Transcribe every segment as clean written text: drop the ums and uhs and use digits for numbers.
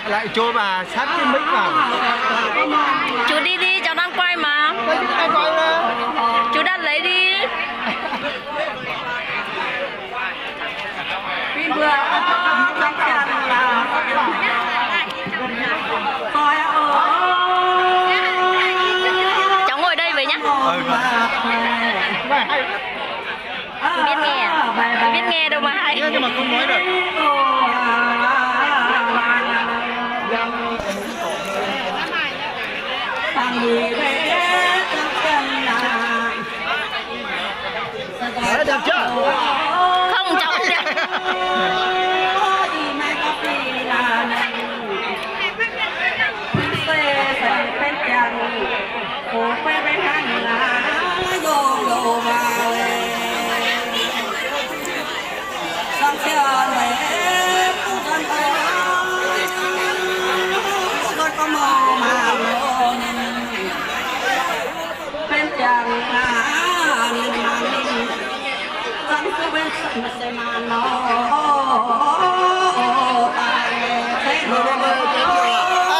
Lại cho bà sát cái mic vào. Chú đi đi, cháu đang quay mà. Chú đặt lấy đi. Cháu ngồi đây với nhá. Biết nghe à? Biết nghe đâu mà hay. Nhưng mà không nói được. Đấy, đẹp chưa? Không, cháu không đẹp.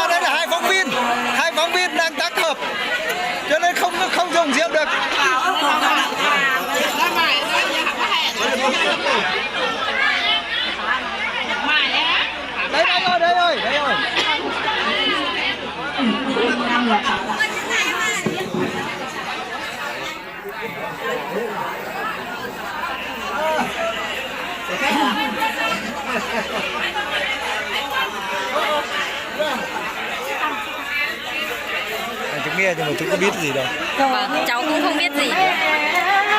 Đây là hai phóng viên đang tác hợp cho nên không dùng rượu được. Đây rồi. Chú nghe nhưng mà chú có biết gì đâu. Vâng, cháu cũng không biết gì.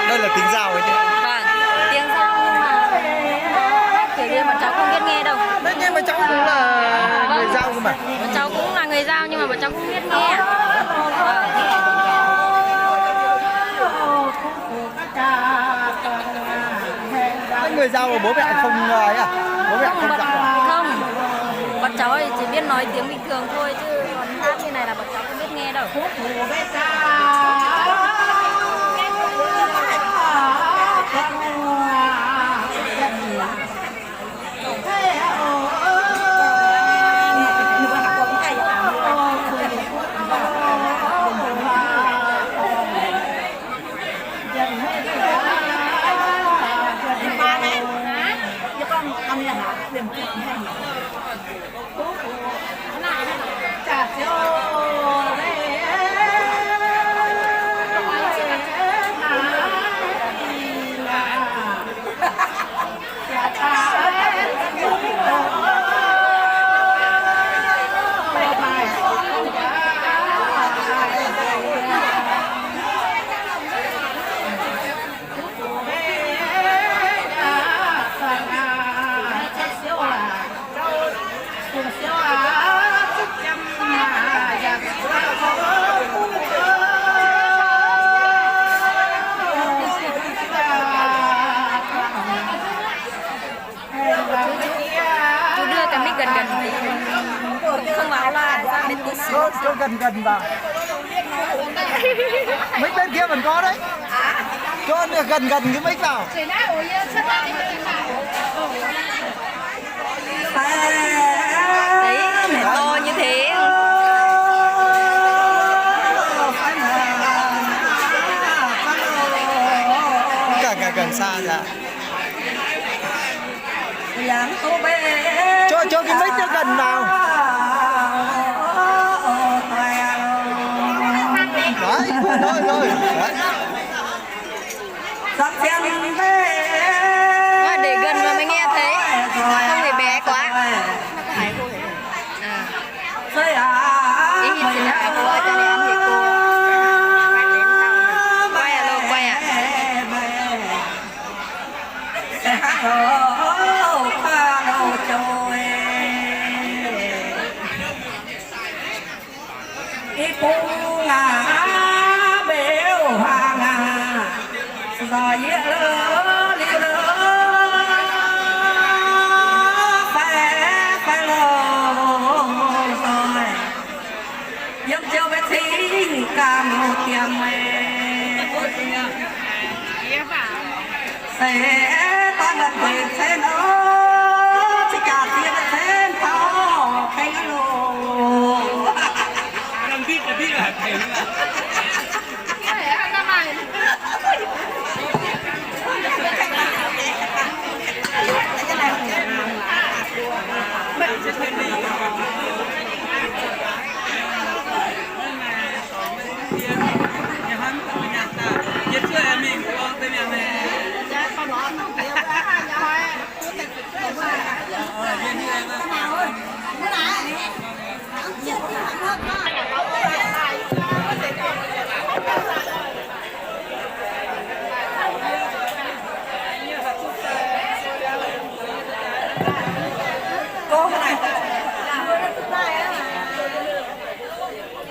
Đây là tiếng Dao ấy chứ. Vâng, tiếng Dao nhưng mà kiểu như mà cháu không biết nghe đâu. Đấy, nhưng mà cháu cũng là người Dao cơ mà. Cháu cũng là người Dao nhưng mà bọn cháu không biết nghe. Người Dao mà bố mẹ không ấy à? Bố mẹ không dạy à? Không, bọn cháu thì chỉ biết nói tiếng bình thường thôi chứ còn hát như này là bọn cháu không biết nghe đâu. Chú đưa cái mic gần thì không báo là ra bên tí xíu. Cho gần vào. Mic bên kia vẫn có đấy. Cho gần cái mic vào. Đấy, phải to như thế. Càng xa ra. Cho cái mic nó gần vào. Đấy, rồi. Đấy. Để gần mà mới nghe thấy. Không thì bé quá. Ý thì chỉ là cô ơi, cho nên ăn thì cô quay à đâu, quay à. cam tiêm mê sẽ ta đặt về thế nó chỉ cả tiền thế thao hay lô làm biết là thèm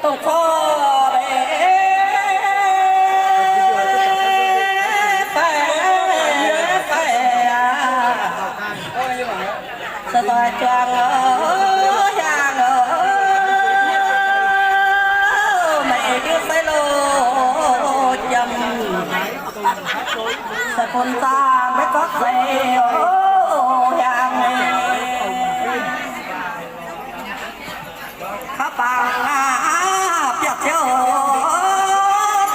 tổ cho bé phải sao tôi choàng ở nhà mẹ cứ phải lô chầm sao con ta mới có thể ở nhà khắp bằng biết theo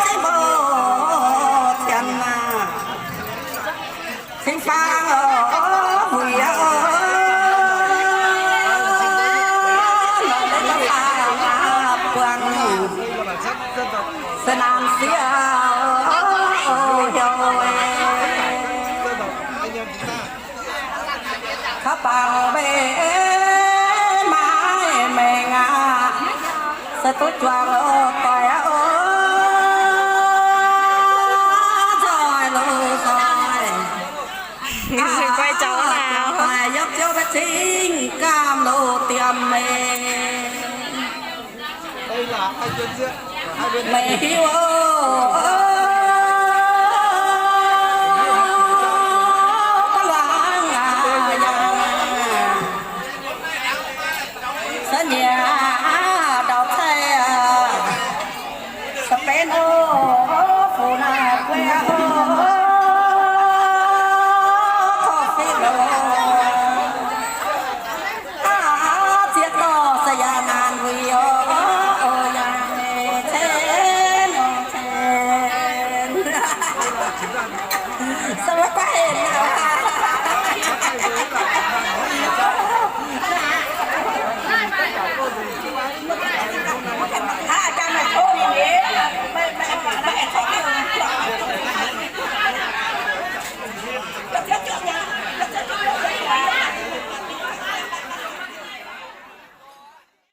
chỉ mơ tiền xin pha ở hủy Sơn Nam xía khắp bằng bê mãi mẹ ngà sẽ tốt choàng ở còi rồi lô rồi quay cháu nào phải giúp cho bé chính cam lô tiêm mê đây là hai bên giữa hai bên mẹ hiếu nhà đọc xe sắp bén ô